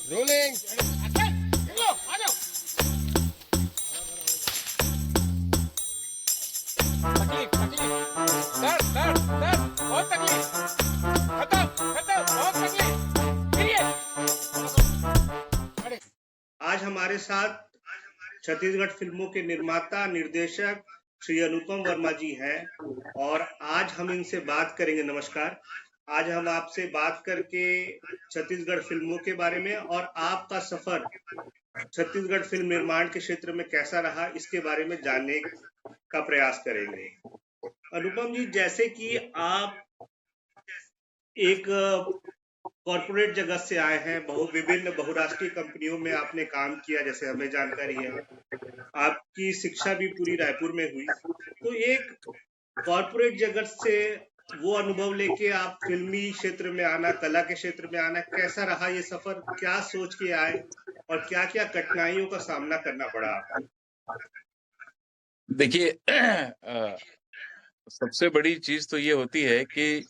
Rolling चलो आ जाओ। तकलीफ तकलीफ दर्द दर्द दर्द बहुत तकलीफ। खत्म खत्म बहुत तकलीफ। फिर ये आज हमारे साथ छत्तीसगढ़ फिल्मों के निर्माता निर्देशक श्री अनुपम वर्मा जी हैं और आज हम इनसे बात करेंगे। नमस्कार। आज हम आपसे बात करके छत्तीसगढ़ फिल्मों के बारे में और आपका सफर छत्तीसगढ़ फिल्म निर्माण के क्षेत्र में कैसा रहा इसके बारे में जानने का प्रयास करेंगे। अनुपम जी, जैसे कि आप एक कॉर्पोरेट जगत से आए हैं, विभिन्न बहुराष्ट्रीय कंपनियों में आपने काम किया, जैसे हमें जानकारी है। आपकी शिक्षा भी पूरी रायपुर में हुई, तो एक कॉर्पोरेट जगत से वो अनुभव लेके आप फिल्मी क्षेत्र में आना, कला के क्षेत्र में आना, कैसा रहा ये सफर? क्या सोच के आए और क्या क्या कठिनाइयों का सामना करना पड़ा आपको? देखिए सबसे बड़ी चीज तो ये होती है कि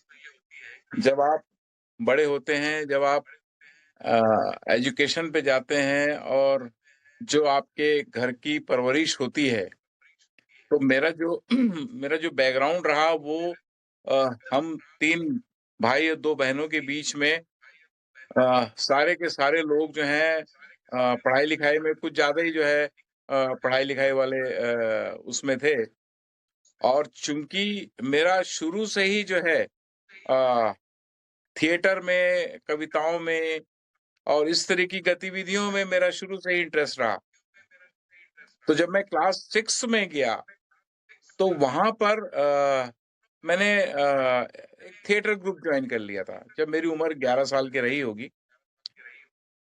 जब आप बड़े होते हैं, जब आप एजुकेशन पे जाते हैं और जो आपके घर की परवरिश होती है, तो मेरा जो मेरा जो बैकग्राउंड रहा वो हम 3 भाई और 2 बहनों के बीच में सारे के सारे लोग जो हैं पढ़ाई-लिखाई में कुछ ज़्यादा ही जो है पढ़ाई-लिखाई वाले उसमें थे। और चूँकि मेरा शुरू से ही जो है अ, थिएटर में, कविताओं में और इस तरह की गतिविधियों में मेरा शुरू से ही इंटरेस्ट रहा। तो जब मैं क्लास 6 में गया, तो वहाँ पर मैंने एक थिएटर ग्रुप जॉइन कर लिया था, जब मेरी उम्र 11 साल की रही होगी।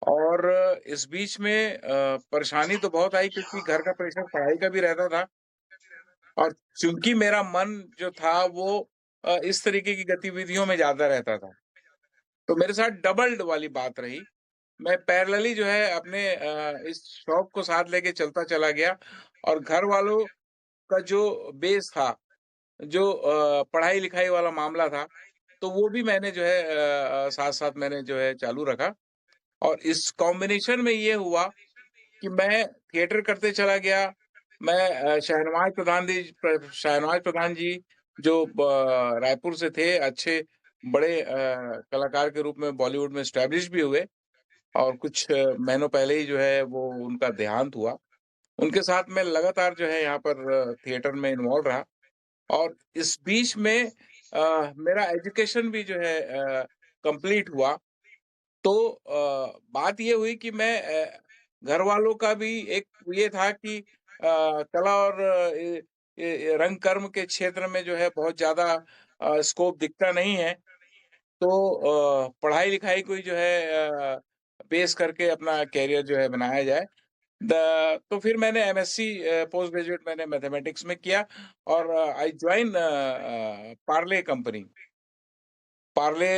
और इस बीच में परेशानी तो बहुत आई क्योंकि घर का प्रेशर पढ़ाई का भी रहता था और चूँकि मेरा मन जो था वो इस तरीके की गतिविधियों में ज़्यादा रहता था। तो मेरे साथ डबल्ड वाली बात रही। मैं पैरेलली जो है अपने इस शौक को साथ लेके चलता चला गया और घर वालों का जो बेस था, जो पढ़ाई-लिखाई वाला मामला था, तो वो भी मैंने जो है साथ-साथ मैंने जो है चालू रखा और इस कॉम्बिनेशन में ये हुआ कि मैं थिएटर करते चला गया। मैं शहनवाज़ प्रधान जी जो रायपुर से थे, अच्छे बड़े कलाकार के रूप में बॉलीवुड में एस्टैब्लिश भी हुए और कुछ महीनों पहले ही जो है वो उनका देहांत हुआ। उनके साथ मैं लगातार जो है यहाँ पर थिएटर में इन्वॉल्व रहा और इस बीच में मेरा एजुकेशन भी जो है कंप्लीट हुआ। तो बात ये हुई कि मैं घर वालों का भी एक ये था कि कला और ये रंग कर्म के क्षेत्र में जो है बहुत ज़्यादा स्कोप दिखता नहीं है। तो पढ़ाई-लिखाई को ही जो है बेस करके अपना करियर जो है बनाया जाए। द तो फिर मैंने एमएससी पोस्ट ग्रेजुएट मैंने मैथमेटिक्स में किया और I join Parle company. Parle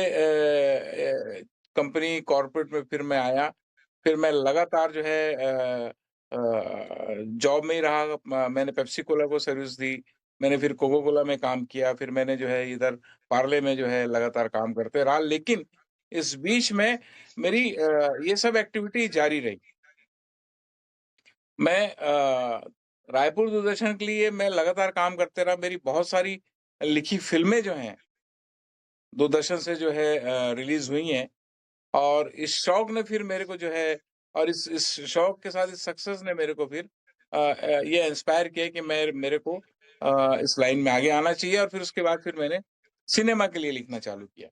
company corporate में फिर मैं आया। फिर मैं लगातार जो है जॉब में ही रहा। मैंने पेप्सी कोला को सर्विस दी। मैंने फिर कोका कोला में काम किया। फिर मैंने जो है इधर पार्ले में जो है लगातार काम करते रहा। लेकिन इस बीच में मेरी ये सब एक्टिविटी जारी रही। मैं रायपुर दूरदर्शन के लिए मैं लगातार काम करते रहा। मेरी बहुत सारी लिखी फ़िल्में जो हैं, दूरदर्शन से जो है रिलीज़ हुई हैं और इस शौक ने फिर मेरे को जो है और इस शौक के साथ इस सक्सेस ने मेरे को फिर ये इंस्पायर किया कि मेरे को इस लाइन में आगे आना चाहिए और फिर उसके बाद फिर मैंने सिनेमा के लिए लिखना चालू किया।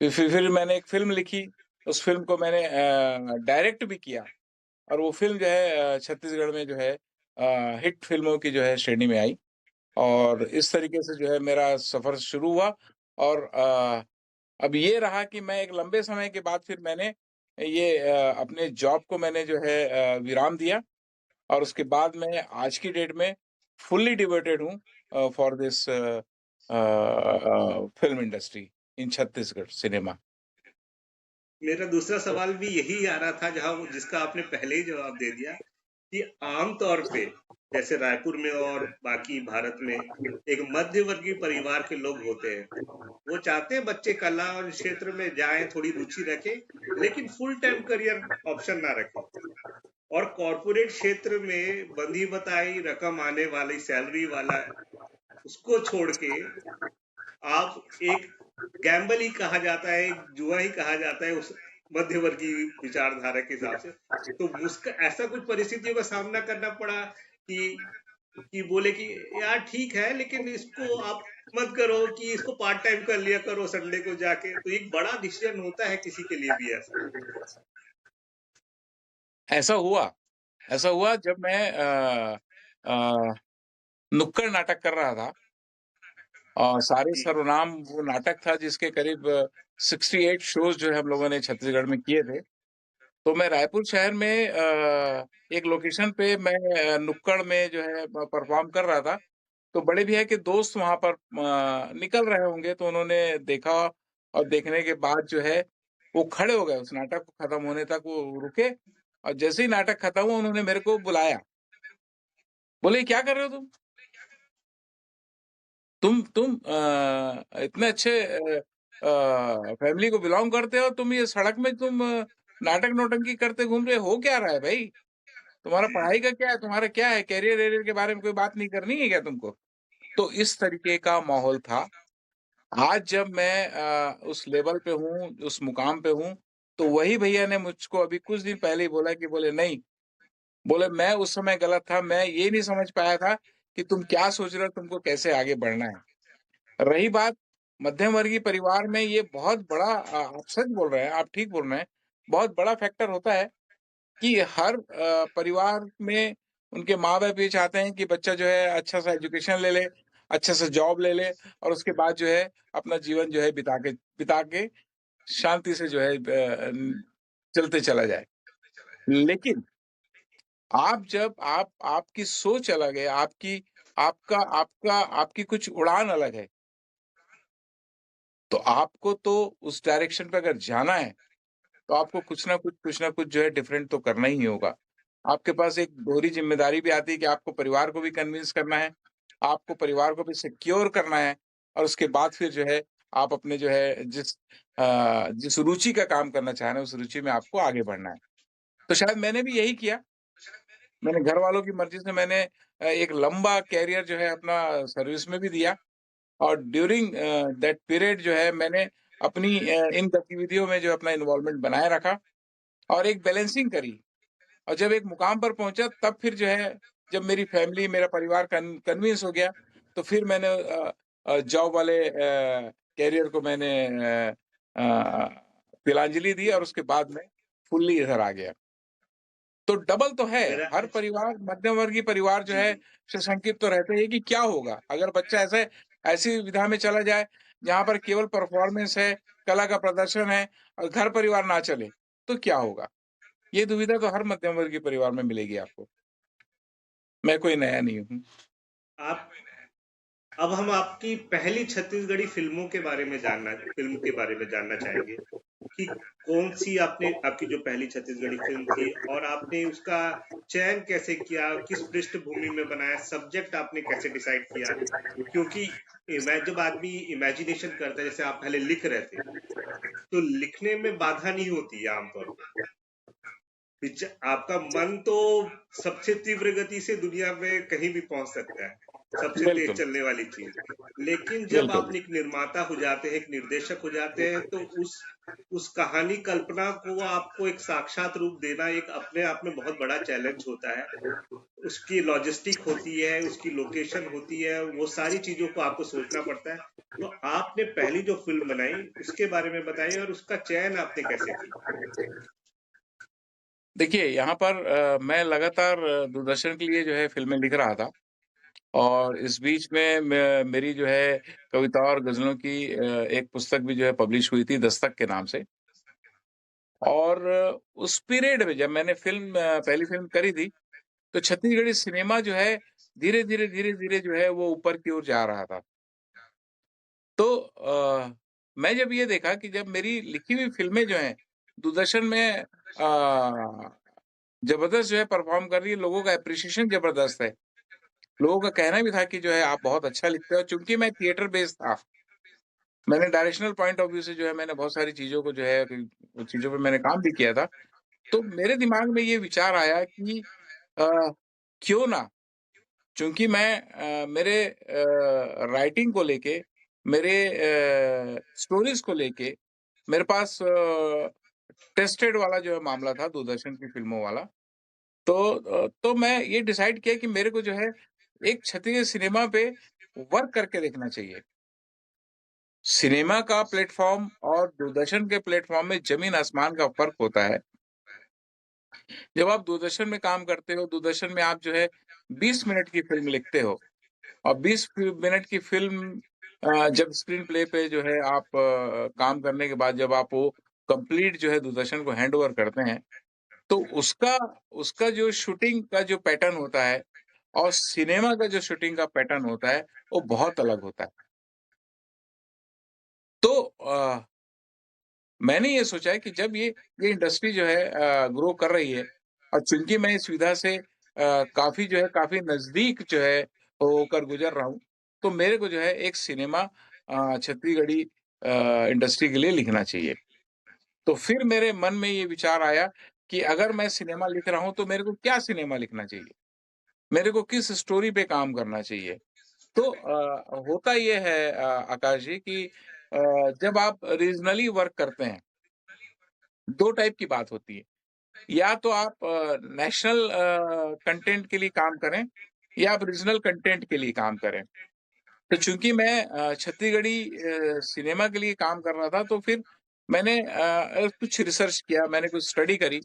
फिर मैंने एक फ़िल्म लिखी, उस फ़िल्म को मैंने डायरेक्ट भी किया और वो फ़िल्म जो है छत्तीसगढ़ में जो है हिट फ़िल्मों की जो है श्रेणी में आई और इस तरीके से जो है मेरा सफ़र शुरू हुआ और अब ये रहा कि मैं एक लंबे समय के बाद फिर मैंने ये अपने जॉब को मैंने जो है विराम दिया और उसके बाद मैं आज की डेट में फुल्ली डिवोटेड हूँ for this film industry in Chhattisgarh cinema. मेरा दूसरा सवाल भी यही आ रहा था, जिसका आपने पहले ही जवाब दे दिया कि आम तौर पे जैसे रायपुर में और बाकी भारत में एक मध्य वर्गीय परिवार के लोग होते हैं, वो चाहते हैं बच्चे कला और क्षेत्र में जाएं, थोड़ी रुचि रखें, लेकिन फुल टाइम करियर ऑप्शन ना रखें। और कॉरपोरेट क्षेत्र में बंधी बताई रकम आने वाली सैलरी वाला उसको छोड़ के आप एक गैम्बल ही कहा जाता है, एक जुआ ही कहा जाता है उस मध्यवर्गीय विचारधारा के हिसाब से। तो मुस्क ऐसा कुछ परिस्थितियों का सामना करना पड़ा कि बोले कि यार ठीक है, लेकिन इसको आप मत करो, कि इसको पार्ट टाइम कर लिया करो संडे को जाके। तो एक बड़ा डिसीजन होता है किसी के लिए भी ऐसा। ऐसा हुआ ऐसा हुआ जब मैं नुक्कड़ नाटक कर रहा था और सारे जी, सर्वनाम वो नाटक था जिसके करीब 68 शोज जो है हम लोगों ने छत्तीसगढ़ में किए थे। तो मैं रायपुर शहर में एक लोकेशन पे मैं नुक्कड़ में जो है परफॉर्म कर रहा था। तो बड़े भैया के दोस्त वहाँ पर निकल रहे होंगे तो उन्होंने देखा और देखने के बाद जो है वो खड़े हो गए, उस नाटक को खत्म होने तक वो रुके और जैसे ही नाटक खत्म हुआ उन्होंने मेरे को बुलाया। बोले, "क्या कर रहे हो तुम? तुम इतने अच्छे फैमिली को बिलॉन्ग करते हो, तुम ये सड़क में तुम नाटक नौटंकी करते घूम रहे हो क्या रहा है भाई? तुम्हारा पढ़ाई का क्या है? तुम्हारा क्या है? करियर-वरियर के बारे में कोई बात नहीं करनी है क्या तुमको?" तो इस तरीके का माहौल था। आज जब मैं उस लेवल पे हूँ, उस मुकाम पे हूँ, तो वही भैया ने मुझको अभी कुछ दिन पहले ही बोला कि बोले नहीं, बोले मैं उस समय गलत था, मैं ये नहीं समझ पाया था कि तुम क्या सोच रहे हो, तुमको कैसे आगे बढ़ना है। रही बात मध्यम वर्गीय परिवार में ये बहुत बड़ा आप सच बोल रहे हैं, आप ठीक बोल रहे हैं, बहुत बड़ा फैक्टर होता है कि हर परिवार में उनके माँ-बाप ये चाहते हैं कि बच्चा जो है अच्छा-सा एजुकेशन ले ले, अच्छा-सा जॉब ले ले और उसके बाद जो है अपना जीवन जो है बिता के शांति से जो है चलते चला जाए। लेकिन आप जब आपकी सोच अलग है, आपकी कुछ उड़ान अलग है, तो आपको तो उस डायरेक्शन पे अगर जाना है, तो आपको कुछ ना कुछ जो है डिफरेंट तो करना ही होगा। आपके पास एक दोहरी ज़िम्मेदारी भी आती है कि आपको परिवार को भी कन्विंस करना है, आपको परिवार को भी सिक्योर करना है और उसके बाद फिर जो है आप अपने जो है जिस रुचि का काम करना चाह रहे हैं, उस रुचि में आपको आगे बढ़ना है। तो शायद मैंने भी यही किया। मैंने घरवालों की मर्ज़ी से मैंने एक लंबा करियर जो है अपना सर्विस में भी दिया और ड्यूरिंग दैट पीरियड जो है मैंने अपनी इन गतिविधियों में जो अपना इन्वॉल्वमेंट बनाए रखा और एक बैलेंसिंग करी। और जब एक मुकाम पर पहुँचा तब फिर जो है जब मेरी फैमिली, मेरा परिवार कन्विंस हो गया, तो फिर मैंने जॉब वाले करियर को मैंने तिलांजलि दी और उसके बाद मैं फुल्ली इधर आ गया। तो डबल तो है, मेरा हर परिवार मध्यम वर्गीय परिवार जो जी, है जी। सशंकित तो रहते हैं कि क्या होगा? अगर बच्चा ऐसी विधा में चला जाए, जहाँ पर केवल परफॉर्मेंस है, कला का प्रदर्शन है और घर परिवार ना चले, तो क्या होगा? ये दुविधा तो हर मध्यम वर्गीय परिवार में मिलेगी आपको। मैं कोई नया नहीं हूँ। आप अब हम आपकी पहली छत्तीसगढ़ी फ़िल्म के बारे में जानना चाहेंगे कि कौन-सी आपने आपकी जो पहली छत्तीसगढ़ी फ़िल्म थी और आपने उसका चयन कैसे किया? किस पृष्ठभूमि में बनाया? सब्जेक्ट आपने कैसे डिसाइड किया? क्योंकि जब आदमी इमेजिनेशन करता है, जैसे आप पहले लिख रहे थे, तो लिखने में बाधा नहीं होती है आमतौर पे। आपका मन तो सबसे तीव्र गति से दुनिया में कहीं भी पहुंच सकता है, सबसे तेज बिल्कुल, चलने वाली चीज। लेकिन जब बिल्कुल, आप एक निर्माता हो जाते हैं, एक निर्देशक हो जाते हैं, तो उस कहानी कल्पना को आपको एक साक्षात रूप देना एक अपने आप में बहुत बड़ा चैलेंज होता है। उसकी लॉजिस्टिक होती है, उसकी लोकेशन होती है, वो सारी चीजों को आपको सोचना पड़ता है। तो आपने पहली जो फिल्म बनाई उसके बारे में बताइए और उसका चयन आपने कैसे किया? देखिए यहाँ पर मैं लगातार दूरदर्शन के लिए जो है फ़िल्में लिख रहा था और इस बीच में मेरी जो है कविता और गज़लों की एक पुस्तक भी जो है पब्लिश हुई थी दस्तक के नाम से। और उस पीरियड में जब मैंने पहली फ़िल्म करी थी, तो छत्तीसगढ़ी सिनेमा जो है धीरे-धीरे जो है वो ऊपर की ओर जा रहा था। तो मैं जब ये देखा कि जब मेरी लिखी हुई फ़िल्में जो हैं दूरदर्शन में ज़बरदस्त जो है परफ़ॉर्म कर रही है, लोगों का एप्रिसिएशन ज़बरदस्त है। लोगों का कहना भी था कि जो है आप बहुत अच्छा लिखते हो, चूँकि मैं थिएटर बेस्ड था, मैंने डायरेक्शनल पॉइंट ऑफ व्यू से जो है मैंने बहुत सारी चीज़ों को जो है कुछ चीज़ों पे मैंने काम भी किया था। तो मेरे दिमाग में ये विचार आया कि अ, क्यों ना, चूँकि मैं मेरे राइटिंग को लेके, मेरे स्टोरीज़ को लेके मेरे पास टेस्टेड वाला जो है मामला था दूरदर्शन की फ़िल्मों वाला। तो मैं ये डिसाइड किया कि मेरे को जो है एक क्षत्रिय सिनेमा पे वर्क करके देखना चाहिए। सिनेमा का प्लेटफ़ॉर्म और दूरदर्शन के प्लेटफ़ॉर्म में ज़मीन-आसमान का फ़र्क होता है। जब आप दूरदर्शन में काम करते हो, दूरदर्शन में आप जो है 20 मिनट की फ़िल्म लिखते हो और 20 मिनट की फ़िल्म जब स्क्रीन प्ले पे जो है आप काम करने के बाद जब आप वो कंप्लीट जो है दूरदर्शन को हैंडओवर करते हैं, तो उसका उसका जो शूटिंग का जो पैटर्न होता है और सिनेमा का जो शूटिंग का पैटर्न होता है, वो बहुत अलग होता है। तो मैंने ये सोचा है कि जब ये इंडस्ट्री जो है ग्रो कर रही है और चूँकि मैं इस विधा से काफ़ी जो है काफ़ी नज़दीक जो है होकर गुज़र रहा हूँ, तो मेरे को जो है एक सिनेमा छत्तीसगढ़ी इंडस्ट्री के लिए लिखना चाहिए। तो फिर मेरे मन में ये विचार आया कि अगर मैं सिनेमा लिख रहा हूँ, तो मेरे को क्या सिनेमा लिखना चाहिए? मेरे को किस स्टोरी पे काम करना चाहिए? तो होता ये है आकाश जी कि जब आप रीज़नली वर्क करते हैं, 2 टाइप की बात होती है। या तो आप नेशनल कंटेंट के लिए काम करें या आप रीजनल कंटेंट के लिए काम करें। तो चूँकि मैं छत्तीसगढ़ी सिनेमा के लिए काम कर रहा था तो फिर मैंने कुछ रिसर्च किया, मैंने कुछ स्टडी करी।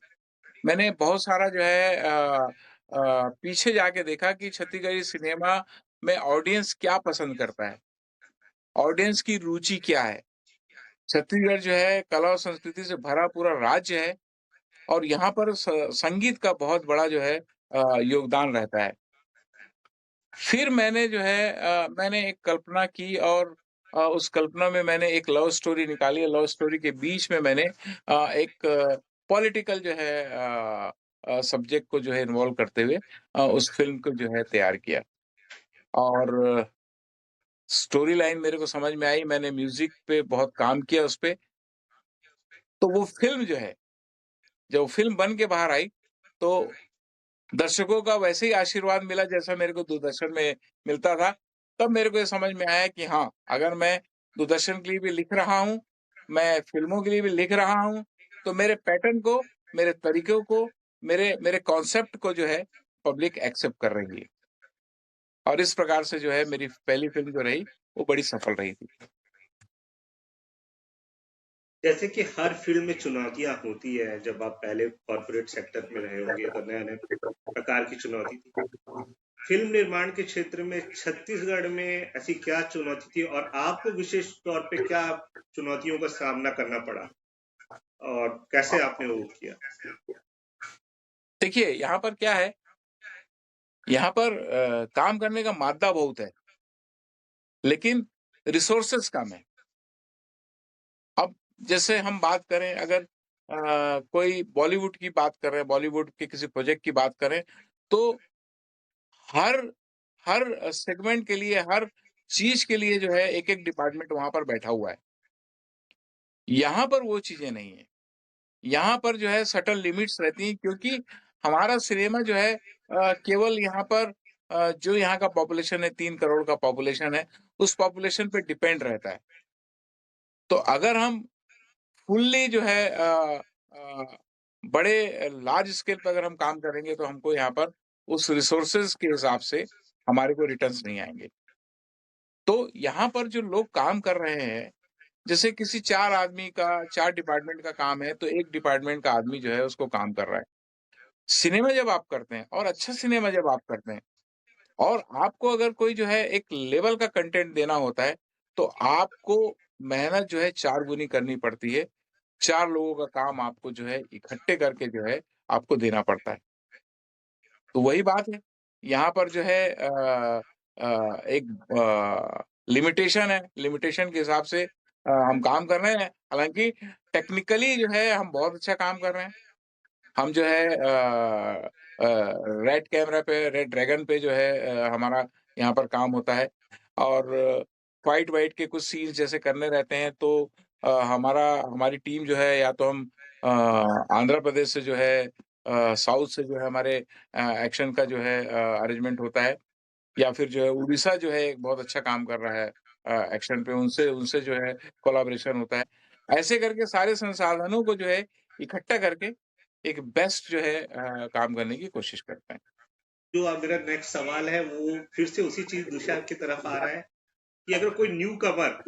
मैंने बहुत सारा जो है पीछे जाके देखा कि छत्तीसगढ़ी सिनेमा में ऑडियंस क्या पसंद करता है, ऑडियंस की रुचि क्या है। छत्तीसगढ़ जो है कला और संस्कृति से भरा पूरा राज्य है और यहाँ पर संगीत का बहुत बड़ा जो है योगदान रहता है। फिर मैंने जो है मैंने एक कल्पना की और उस कल्पना में मैंने एक लव स्टोरी निकाली। लव स्टोरी के बीच में मैंने एक पॉलिटिकल जो है सब्जेक्ट को जो है इन्वॉल्व करते हुए उस फ़िल्म को जो है तैयार किया और स्टोरी लाइन मेरे को समझ में आई। मैंने म्यूज़िक पे बहुत काम किया उस पे। तो वो फ़िल्म जो है, जब फ़िल्म बन के बाहर आई, तो दर्शकों का वैसे ही आशीर्वाद मिला जैसा मेरे को दूरदर्शन में मिलता था। तब मेरे को ये समझ में आया कि हाँ, अगर मैं दूरदर्शन के लिए भी लिख रहा हूँ, मैं फ़िल्मों के लिए भी लिख रहा हूँ, तो मेरे पैटर्न को, मेरे तरीकों को, मेरे मेरे कॉन्सेप्ट को जो है पब्लिक एक्सेप्ट कर रही है। और इस प्रकार से जो है मेरी पहली फ़िल्म जो रही, वो बड़ी सफल रही थी। जैसे कि हर फील्ड में चुनौतियां होती है, जब आप पहले कॉर्पोरेट सेक्टर में रहे होंगे तो नए नए प्रकार की चुनौती थी। फिल्म निर्माण के क्षेत्र में छत्तीसगढ़ में ऐसी क्या चुनौती थी और आपको विशेष तौर पे क्या चुनौतियों का सामना करना पड़ा और कैसे आपने वो किया? देखिए, यहाँ पर क्या है, यहाँ पर काम करने का मादा बहुत है, लेकिन रिसोर्सेज़ कम है। अब जैसे हम बात करें अगर कोई बॉलीवुड की बात कर रहे हैं, बॉलीवुड के किसी प्रोजेक्ट की बात करें, तो हर हर सेगमेंट के लिए, हर चीज़ के लिए जो है एक-एक डिपार्टमेंट वहाँ पर बैठा हुआ है। यहाँ पर वो चीज़ें नहीं हैं। यहाँ पर जो है सर्टेन लिमिट्स रहती हैं क्योंकि हमारा सिनेमा जो है केवल यहाँ पर जो यहाँ का पॉपुलेशन है 3 करोड़ का पॉपुलेशन है, उस पॉपुलेशन पे डिपेंड रहता है। तो अगर हम फुल्ली जो है अ, बड़े लार्ज स्केल पे अगर हम काम करेंगे तो हमको यहाँ पर उस रिसोर्सेज़ के हिसाब से हमारे को रिटर्न्स नहीं आएँगे। तो यहाँ पर जो लोग काम कर रहे हैं, जैसे किसी 4 आदमी का 4 डिपार्टमेंट का काम है, तो 1 डिपार्टमेंट का आदमी जो है उसको काम कर रहा है। सिनेमा जब आप करते हैं और अच्छा सिनेमा जब आप करते हैं और आपको अगर कोई जो है एक लेवल का कंटेंट देना होता है, तो आपको मेहनत जो है 4 गुनी करनी पड़ती है। 4 लोगों का काम आपको जो है इकट्ठे करके जो है आपको देना पड़ता है। तो वही बात है, यहाँ पर जो है एक लिमिटेशन है, लिमिटेशन के हिसाब से हम काम कर रहे हैं, हालाँकि टेक्निकली जो है हम बहुत अच्छा काम कर रहे हैं। हम जो है रेड कैमरा पे, रेड ड्रैगन पे जो है हमारा यहाँ पर काम होता है और फाइट-वाइट के कुछ सीन्स जैसे करने रहते हैं तो हमारी टीम जो है या तो हम आंध्र प्रदेश से जो है साउथ से जो है हमारे एक्शन का जो है अरेंजमेंट होता है या फिर जो है उड़ीसा जो है एक बहुत अच्छा काम कर रहा है एक्शन पे उनसे उनसे जो है कोलैबोरेशन होता है। ऐसे करके सारे संसाधनों को जो है इकट्ठा करके एक बेस्ट जो है काम करने की कोशिश करते हैं। जो अब मेरा नेक्स्ट सवाल है वो फिर से उसी चीज दिशा की तरफ आ रहा है कि अगर कोई न्यू कमर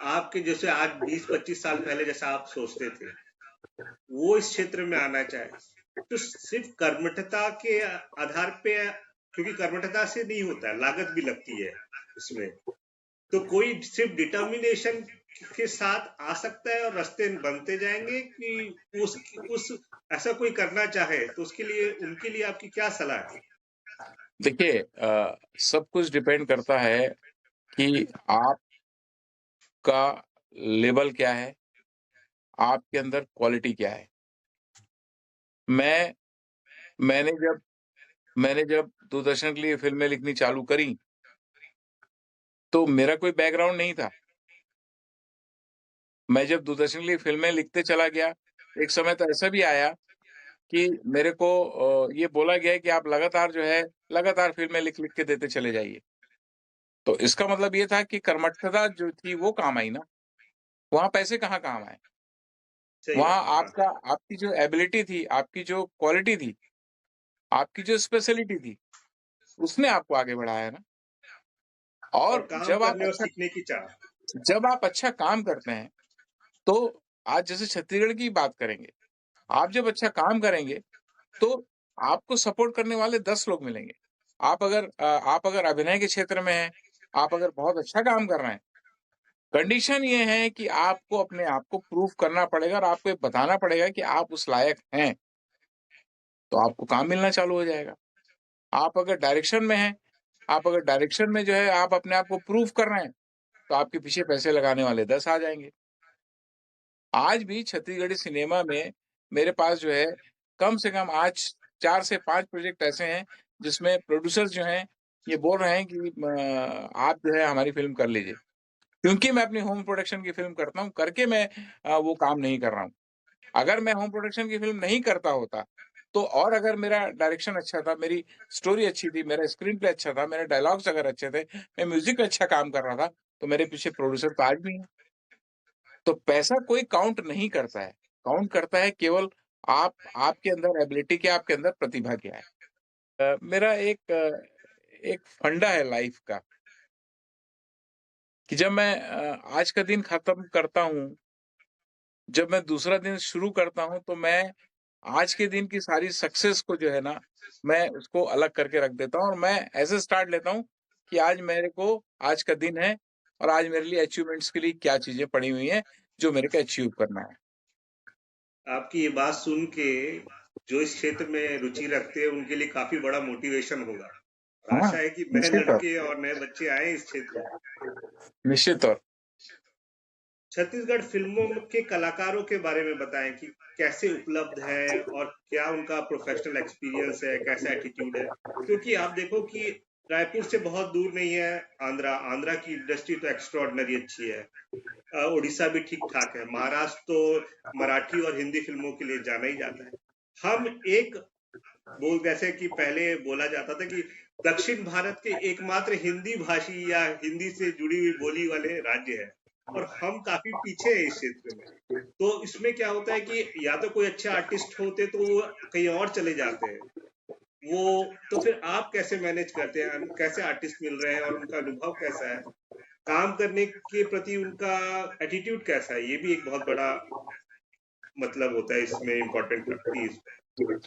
आपके जैसे आज 20-25 साल पहले जैसा आप सोचते थे वो इस क्षेत्र में आना चाहे तो सिर्फ कर्मठता के आधार पे, क्योंकि कर्मठता से नहीं होता है, लागत भी लगती है इसमें, तो कोई सिर्फ डिटर्मिनेशन के साथ आ सकता है और रास्ते बनते जाएंगे कि उस ऐसा कोई करना चाहे तो उसके लिए उनके लिए आपकी क्या सलाह है? देखिए सब कुछ डिपेंड करता है कि आपका लेवल क्या है, आपके अंदर क्वालिटी क्या है। मैं मैंने जब मैंने जब दूरदर्शन के लिए फ़िल्में लिखनी चालू करी, तो मेरा कोई बैकग्राउंड नहीं था। मैं जब दूरदर्शन के लिए फ़िल्में लिखते चला गया, एक समय तो ऐसा भी आया कि मेरे को ये बोला गया है कि आप लगातार जो है, लगातार फ़िल्में लिख-लिख के देते चले जाइए। तो इसका मतलब ये था कि कर्मठता जो थी वो काम आई ना, वहाँ पैसे कहाँ काम आए। सही वहाँ बात है, हाँ। आपकी जो एबिलिटी थी, आपकी जो क्वालिटी थी, आपकी जो स्पेशलिटी थी, उसने आपको आगे बढ़ाया ना। और और काम करने और सीखने की चाह। जब आप अच्छा काम करते हैं, तो आज जैसे छत्तीसगढ़ की बात करेंगे, आप जब अच्छा काम करेंगे, तो आपको सपोर्ट करने वाले 10 लोग मिलेंगे। आप अगर अभिनय के क्षेत्र में हैं, आप अगर बहुत अच्छा काम कर रहे हैं, कंडीशन ये है कि आपको अपने आप को प्रूव करना पड़ेगा और आपको ये बताना पड़ेगा कि आप उस लायक हैं, तो आपको काम मिलना चालू हो जाएगा। आप अगर डायरेक्शन में हैं, आप अगर डायरेक्शन में जो है आप अपने आप को प्रूव कर रहे हैं, तो आपके पीछे पैसे लगाने वाले 10 आ जाएँगे। आज भी छत्तीसगढ़ी सिनेमा में मेरे पास जो है कम से कम आज 4 से 5 प्रोजेक्ट ऐसे हैं, जिसमें प्रोड्यूसर्स जो हैं, ये बोल रहे हैं कि आप जो है हमारी फ़िल्म कर लीजिए। क्योंकि मैं अपनी होम प्रोडक्शन की फ़िल्म करता हूँ, करके मैं वो काम नहीं कर रहा हूँ। अगर मैं होम प्रोडक्शन की फ़िल्म नहीं करता होता, तो और अगर मेरा डायरेक्शन अच्छा था, मेरी स्टोरी अच्छी थी, मेरा स्क्रीन प्ले अच्छा था, मेरे डायलॉग्स अगर अच्छे थे, मैं म्यूज़िक पे अच्छा काम कर रहा था, तो मेरे पीछे प्रोड्यूसर तो आज भी हैं। तो पैसा कोई काउंट नहीं करता है, काउंट करता है केवल आपके अंदर एबिलिटी क्या है, आपके अंदर प्रतिभा क्या है। मेरा एक फंडा है लाइफ़ का कि जब मैं आज का दिन खत्म करता हूँ, जब मैं दूसरा दिन शुरू करता हूँ, तो मैं आज के दिन की सारी सक्सेस को जो है ना, मैं उसको अलग करके रख देता हूँ और मैं ऐसे स्टार्ट लेता हूँ कि आज मेरे को आज का दिन है और आज मेरे लिए अचीवमेंट्स के लिए क्या चीज़ें पड़ी हुई हैं, जो मेरे को अचीव करना है। आपकी ये बात सुन के जो इस क्षेत्र में रुचि रखते हैं उनके लिए काफी बड़ा मोटिवेशन होगा। और हाँ, आशा है कि नए निश्चित तौर लड़के और नए बच्चे आए इस क्षेत्र में। निश्चित तौर छत्तीसगढ़ फिल्मों के कलाकारों के बारे में बताएं कि कैसे उपलब्ध है और क्या उनका प्रोफेशनल एक्सपीरियंस है, कैसा एटीट्यूड है, क्योंकि आप देखो कि रायपुर से बहुत दूर नहीं है आंध्रा। आंध्रा की इंडस्ट्री तो एक्स्ट्रॉर्डनरी अच्छी है। उड़ीसा भी ठीक ठाक है। महाराष्ट्र तो मराठी और हिंदी फिल्मों के लिए जाना ही जाता है। हम एक बोल जैसे कि पहले बोला जाता था कि दक्षिण भारत के एकमात्र हिंदी भाषी या हिंदी से जुड़ी हुई बोली वाले राज्य है और हम काफी पीछे हैं इस क्षेत्र में। तो इसमें क्या होता है कि या तो कोई अच्छे आर्टिस्ट होते तो वो कहीं और चले जाते हैं। वो तो फिर आप कैसे मैनेज करते हैं, कैसे आर्टिस्ट मिल रहे हैं और उनका अनुभव कैसा है, काम करने के प्रति उनका एटीट्यूड कैसा है, ये भी एक बहुत बड़ा मतलब होता है इसमें, इम्पोर्टेंट रखती है इसमें।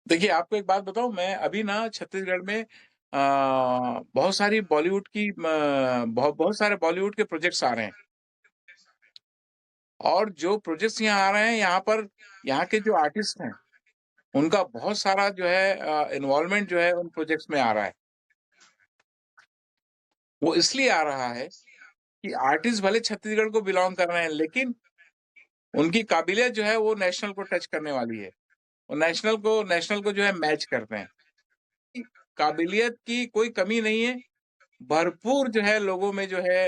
देखिए, आपको एक बात बताऊँ मैं अभी ना छत्तीसगढ़ में बहुत सारी बॉलीवुड की बहुत सारे बॉलीवुड के प्रोजेक्ट्स आ रहे हैं और जो प्रोजेक्ट्स यहाँ आ रहे हैं, यहाँ पर यहाँ के जो आर्टिस्ट हैं, उनका बहुत सारा जो है इन्वॉल्वमेंट जो है उन प्रोजेक्ट्स में आ रहा है। वो इसलिए आ रहा है कि आर्टिस्ट भले छत्तीसगढ़ को बिलॉन्ग कर रहे हैं, लेकिन उनकी काबिलियत जो है वो नेशनल को टच करने वाली है। वो नेशनल को जो है मैच करते हैं। कि काबिलियत की कोई कमी नहीं है, भरपूर जो है लोगों में जो है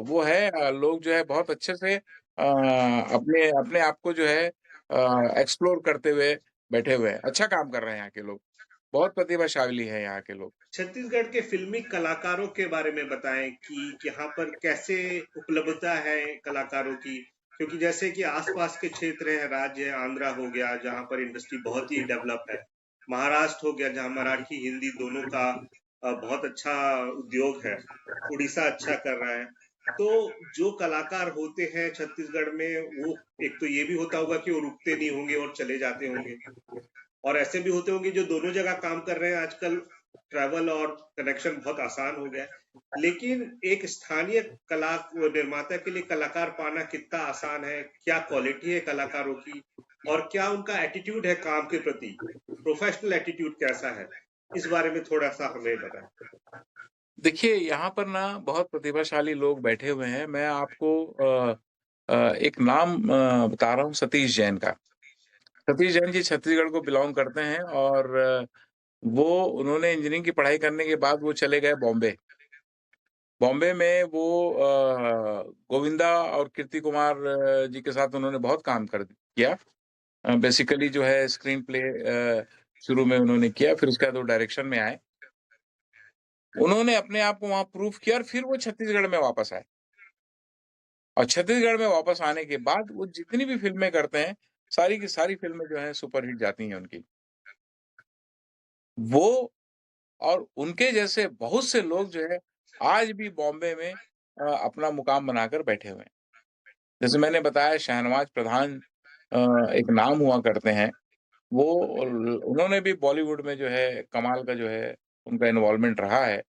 वो है लोग जो है बहुत अच्छे से अपने अपने आप को जो है एक्सप्लोर करते हुए बैठे हुए हैं। अच्छा काम कर रहे हैं यहाँ के लोग, बहुत प्रतिभाशाली हैं यहाँ के लोग। छत्तीसगढ़ के फिल्मी कलाकारों के बारे में बताएं कि यहाँ पर कैसे उपलब्धता है कलाकारों की, क्योंकि जैसे कि आसपास के क्षेत्र है, राज्य आंध्रा हो गया जहाँ पर इंडस्ट्री बहुत ही डेवलप है, महाराष्ट्र हो गया जहाँ मराठी हिंदी दोनों का बहुत अच्छा उद्योग है, उड़ीसा अच्छा कर रहा है। तो जो कलाकार होते हैं छत्तीसगढ़ में, वो एक तो ये भी होता होगा कि वो रुकते नहीं होंगे और चले जाते होंगे, और ऐसे भी होते होंगे जो दोनों जगह काम कर रहे हैं। आजकल ट्रैवल और कनेक्शन बहुत आसान हो गया है, लेकिन एक स्थानीय कला निर्माता के लिए कलाकार पाना कितना आसान है, क्या क्वालिटी है कलाकारों की, और क्या उनका एटीट्यूड है काम के प्रति, प्रोफेशनल एटीट्यूड कैसा है, इस बारे में थोड़ा सा हमें बताएं। देखिए, यहाँ पर ना बहुत प्रतिभाशाली लोग बैठे हुए हैं। मैं आपको एक नाम बता रहा हूँ, सतीश जैन का। सतीश जैन जी छत्तीसगढ़ को बिलॉन्ग करते हैं और वो उन्होंने इंजीनियरिंग की पढ़ाई करने के बाद वो चले गए बॉम्बे। बॉम्बे में वो गोविंदा और कीर्ति कुमार जी के साथ उन्होंने बहुत काम कर किया। बेसिकली जो है स्क्रीन प्ले शुरू में उन्होंने किया, फिर उसके बाद वो डायरेक्शन में आए। उन्होंने अपने आप को वहाँ प्रूव किया और फिर वो छत्तीसगढ़ में वापस आए। और छत्तीसगढ़ में वापस आने के बाद वो जितनी भी फ़िल्में करते हैं, सारी की सारी फ़िल्में जो हैं सुपरहिट जाती हैं उनकी। वो और उनके जैसे बहुत से लोग जो है आज भी बॉम्बे में अपना मुकाम बनाकर बैठे हुए हैं। जैसे मैंने बताया शहनवाज़ प्रधान अ, एक नाम हुआ करते हैं। वो उन्होंने भी बॉलीवुड में जो है कमाल का जो है उनका इन्वॉल्वमेंट रहा है।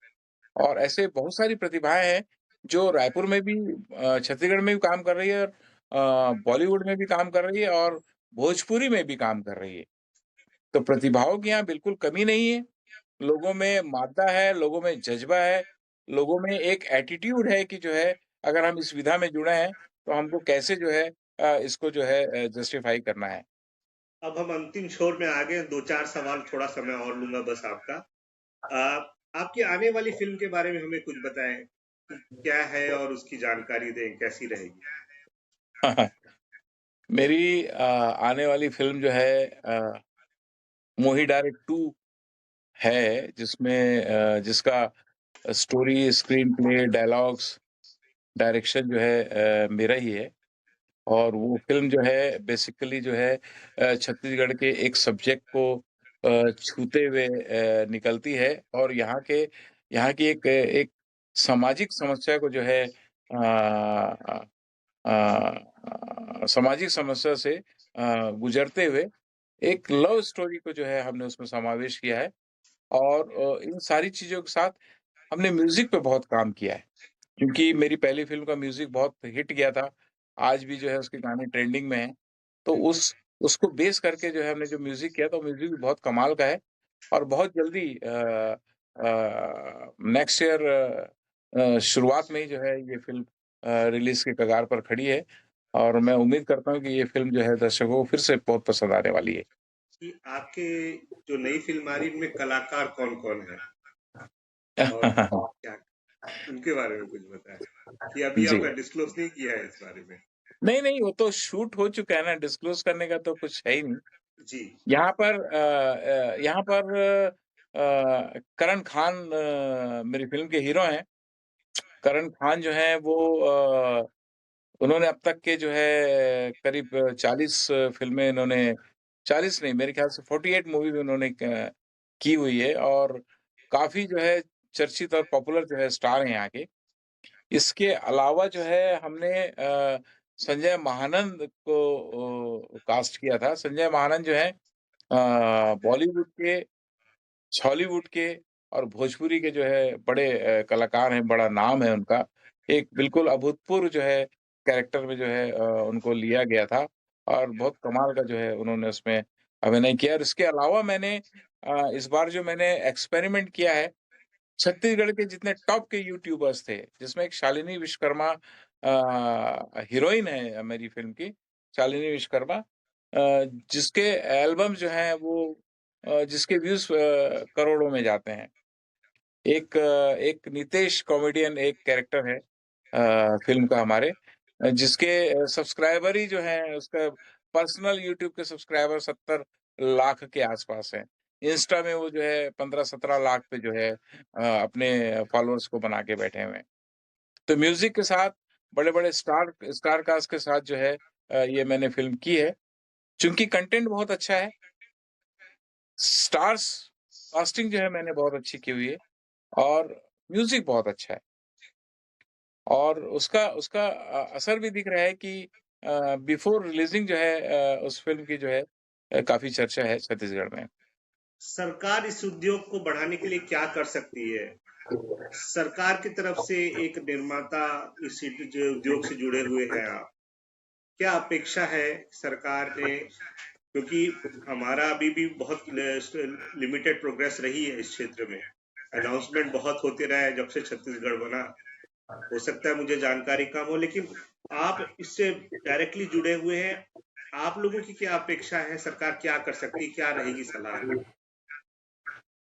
और ऐसे बहुत सारी प्रतिभाएँ हैं, जो रायपुर में भी छत्तीसगढ़ में भी काम कर रही है और बॉलीवुड में भी काम कर रही है और भोजपुरी में भी काम कर रही है। तो प्रतिभाओं की यहाँ बिल्कुल कमी नहीं है, लोगों में मादा है, लोगों में जज़्बा है, लोगों में एक एटीट्यूड है कि जो है अगर हम इस विधा में जुड़े हैं, तो हमको कैसे जो है इसको जो है जस्टिफ़ाई करना है। अब हम अंतिम छोर में आ गए, 2-4 सवाल थोड़ा सा मैं और लूंगा बस आपका। आपकी आने वाली फिल्म के बारे में हमें कुछ बताएं कि क्या है और उसकी जानकारी दें, कैसी रहेगी। मेरी आने वाली फ़िल्म जो है मोही डायरेक्ट 2 है, जिसमें जिसका story, screen play, dialogues, direction जो है मेरा ही है और वो फ़िल्म जो है बेसिकली जो है छत्तीसगढ़ के एक सब्जेक्ट को छूते हुए निकलती है और यहाँ की एक सामाजिक समस्या को जो है सामाजिक समस्या से गुज़रते हुए एक लव स्टोरी को जो है हमने उसमें समावेश किया है और इन सारी चीज़ों के साथ हमने म्यूज़िक पे बहुत काम किया है। क्योंकि मेरी पहली फ़िल्म का म्यूज़िक बहुत हिट गया था। आज भी जो है उसके गाने ट्रेंडिंग में हैं। तो उसको बेस करके जो है हमने जो म्यूज़िक किया तो म्यूज़िक भी बहुत कमाल का है और बहुत जल्दी नेक्स्ट ईयर शुरुआत में ही जो है ये फ़िल्म रिलीज़ के कगार पर खड़ी है और मैं उम्मीद करता हूँ कि ये फ़िल्म जो है दर्शकों को फिर से बहुत पसंद आने वाली है। कि आपके जो नई फिल्म आ रही है, इनमें कलाकार कौन-कौन है और क्या, उनके बारे में कुछ बताएं कि अभी जी। आपने डिस्क्लोज नहीं किया है इस बारे में। नहीं, नहीं, वो तो शूट हो चुका है ना, डिस्क्लोज़ करने का तो कुछ है ही नहीं। जी। यहाँ पर करण खान मेरी फ़िल्म के हीरो हैं। करण खान जो हैं वो उन्होंने अब तक के जो है करीब 40 फ़िल्में इन्होंने 40 नहीं मेरे ख़्याल से 48 मूवी भी उन्होंने की हुई है और काफ़ी जो है चर्चित और पॉपुलर जो है स्टार हैं यहाँ के। इसके अलावा जो है हमने संजय महानंद को कास्ट किया था। संजय महानंद जो हैं बॉलीवुड के, हॉलीवुड के और भोजपुरी के जो है बड़े कलाकार हैं, बड़ा नाम है उनका। एक बिल्कुल अभूतपूर्व जो है कैरेक्टर में जो है उनको लिया गया था और बहुत कमाल का जो है उन्होंने उसमें अभिनय किया और इसके अलावा मैंने इस बार जो मैंने एक्सपेरिमेंट किया है छत्तीसगढ़ के जितने टॉप के यूट्यूबर्स थे, जिसमें एक शालिनी विश्वकर्मा हीरोइन है मेरी फ़िल्म की, शालिनी विश्वकर्मा, जिसके एल्बम जो हैं वो जिसके व्यूज़ करोड़ों में जाते हैं। एक नितेश कॉमेडियन एक कैरेक्टर है फ़िल्म का हमारे, जिसके सब्सक्राइबर ही जो हैं उसका पर्सनल यूट्यूब के सब्सक्राइबर 70 लाख के आस-पास हैं। इंस्टा में वो जो है 15-17 लाख पे जो है अपने फॉलोअर्स को बना के बैठे हुए हैं। तो म्यूज़िक के साथ बड़े-बड़े स्टार कास्ट के साथ जो है ये मैंने फ़िल्म की है। चूँकि कंटेंट बहुत अच्छा है, स्टार्स कास्टिंग जो है मैंने बहुत अच्छी की हुई है और म्यूज़िक बहुत अच्छा है। और उसका उसका असर भी दिख रहा है कि बिफ़ोर रिलीज़िंग जो है उस फ़िल्म की जो है काफ़ी चर्चा है छत्तीसगढ़ में। सरकार इस उद्योग को बढ़ाने के लिए क्या कर सकती है? सरकार की तरफ से एक निर्माता इस जो उद्योग से जुड़े हुए हैं आप, क्या अपेक्षा है सरकार ने? क्योंकि हमारा अभी भी बहुत लिमिटेड प्रोग्रेस रही है इस क्षेत्र में। अनाउंसमेंट बहुत होते रहे जब से छत्तीसगढ़ बना। हो सकता है मुझे जानकारी कम हो, लेकिन आप इससे डायरेक्टली जुड़े हुए हैं। आप लोगों की क्या अपेक्षा है? सरकार क्या कर सकती है? क्या रहेगी सलाह?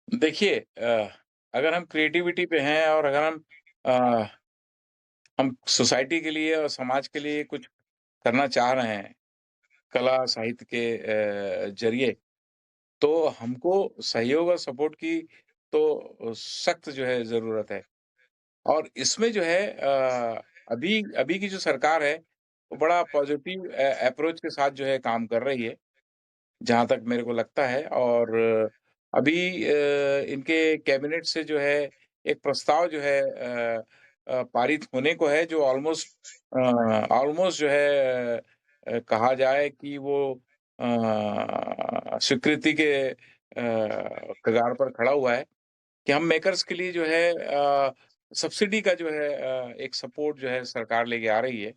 देखिए अगर हम क्रिएटिविटी पे हैं और अगर अ, हम सोसाइटी के लिए और समाज के लिए कुछ करना चाह रहे हैं, कला साहित्य के ज़रिए, तो हमको सहयोग और सपोर्ट की तो सख्त जो है ज़रूरत है। और इसमें जो है अभी अभी की जो सरकार है, वो बड़ा पॉज़िटिव अप्रोच के साथ जो है काम कर रही है, जहाँ तक मेरे को लगता है। और अभी इनके कैबिनेट से जो है एक प्रस्ताव जो है पारित होने को है, जो ऑलमोस्ट जो है कहा जाए कि वो स्वीकृति के कगार पर खड़ा हुआ है कि हम मेकर्स के लिए जो है सब्सिडी का जो है एक सपोर्ट जो है सरकार लेके आ रही है।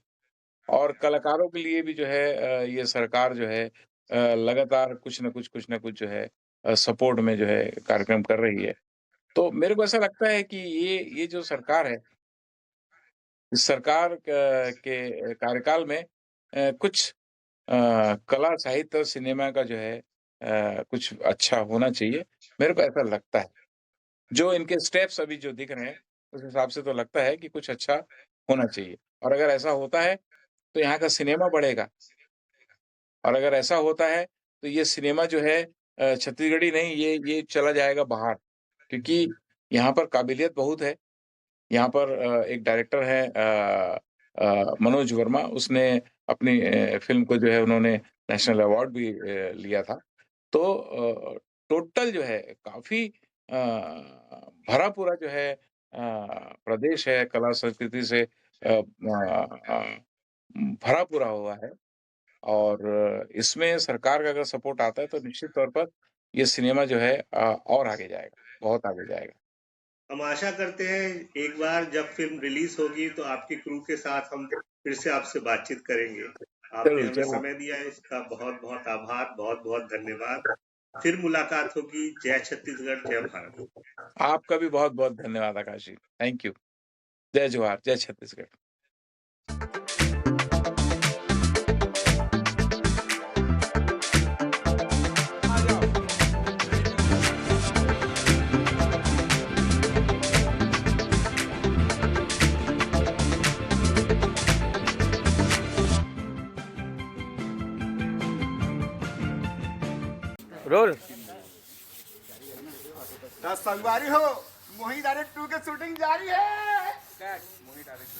और कलाकारों के लिए भी जो है ये सरकार जो है लगातार कुछ न कुछ जो है सपोर्ट में जो है कार्यक्रम कर रही है। तो मेरे को ऐसा लगता है कि ये जो सरकार है, इस सरकार के कार्यकाल में कुछ कला, साहित्य और सिनेमा का जो है कुछ अच्छा होना चाहिए, मेरे को ऐसा लगता है। जो इनके स्टेप्स अभी जो दिख रहे हैं, उस हिसाब से तो लगता है कि कुछ अच्छा होना चाहिए। और अगर ऐसा होता है, तो यहाँ का सिनेमा बढ़ेगा। और अगर ऐसा होता है, तो ये सिनेमा जो है छत्तीसगढ़ी नहीं, ये चला जाएगा बाहर। क्योंकि यहाँ पर काबिलियत बहुत है। यहाँ पर एक डायरेक्टर है मनोज वर्मा, उसने अपनी फ़िल्म को जो है उन्होंने नेशनल अवार्ड भी लिया था। तो टोटल जो है काफ़ी भरा पूरा जो है प्रदेश है कला संस्कृति से भरा पूरा हुआ है। और इसमें सरकार का अगर सपोर्ट आता है तो निश्चित तौर पर ये सिनेमा जो है और आगे जाएगा, बहुत आगे जाएगा। हम आशा करते हैं एक बार जब फ़िल्म रिलीज़ होगी तो आपकी क्रू के साथ हम फिर से आपसे बातचीत करेंगे। आपने ज़रूर, हमें ज़रूर। समय दिया है, इसका बहुत-बहुत आभार, बहुत-बहुत धन्यवाद। फिर मुलाकात होगी। जय छत्तीसगढ़, जय भारत। आपका भी बहुत-बहुत धन्यवाद आकाश जी। Thank you. जय जोहार, जय छत्तीसगढ़। आ जाओ। रोल। संगवारी हो मोहित डायरेक्ट 2 की शूटिंग जारी है। मोहित डायरेक्ट